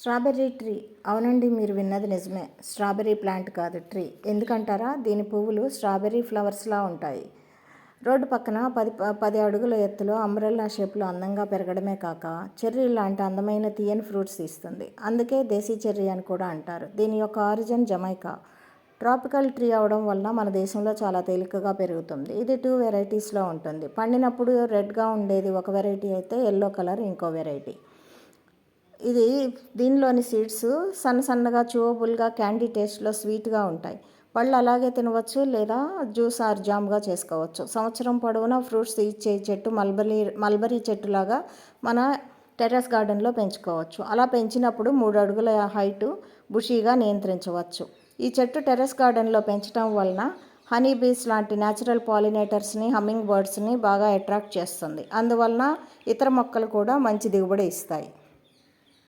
Strawberry tree. అవునండి, మీరు విన్నది నిజమే. స్ట్రాబెర్రీ ప్లాంట్ కాదు, ట్రీ. ఎందుకంటారా? దీని పువ్వులు స్ట్రాబెర్రీ ఫ్లవర్స్లా ఉంటాయి. రోడ్డు పక్కన 10 అడుగుల ఎత్తులో అంబ్రెల్లా షేప్లో అందంగా పెరగడమే కాక చెర్రీ లాంటి అందమైన తీయని ఫ్రూట్స్ ఇస్తుంది. అందుకే దేశీ చెర్రీ అని కూడా అంటారు. దీని యొక్క ఆరిజిన్ జమైకా. ట్రాపికల్ ట్రీ అవడం వల్ల మన దేశంలో చాలా తేలికగా పెరుగుతుంది. ఇది 2 వెరైటీస్లో ఉంటుంది. పండినప్పుడు రెడ్గా ఉండేది ఒక వెరైటీ అయితే ఎల్లో కలర్ ఇంకో వెరైటీ. దీనిలోని సీడ్స్ సన్నగా చూవబుల్గా క్యాండీ టేస్ట్లో స్వీట్గా ఉంటాయి. పళ్ళు అలాగే తినవచ్చు లేదా జ్యూస్ ఆర్ జామ్గా చేసుకోవచ్చు. సంవత్సరం పొడవునా ఫ్రూట్స్ ఇచ్చే చెట్టు మల్బరీ చెట్టులాగా మన టెర్రస్ గార్డెన్లో పెంచుకోవచ్చు. అలా పెంచినప్పుడు 3 అడుగుల హైటు బుషీగా నియంత్రించవచ్చు. ఈ చెట్టు టెర్రస్ గార్డెన్లో పెంచడం వలన హనీ బీస్ లాంటి న్యాచురల్ పాలినేటర్స్ని, హమ్మింగ్ బర్డ్స్ని బాగా అట్రాక్ట్ చేస్తుంది. అందువలన ఇతర మొక్కలు కూడా మంచి దిగుబడి ఇస్తాయి.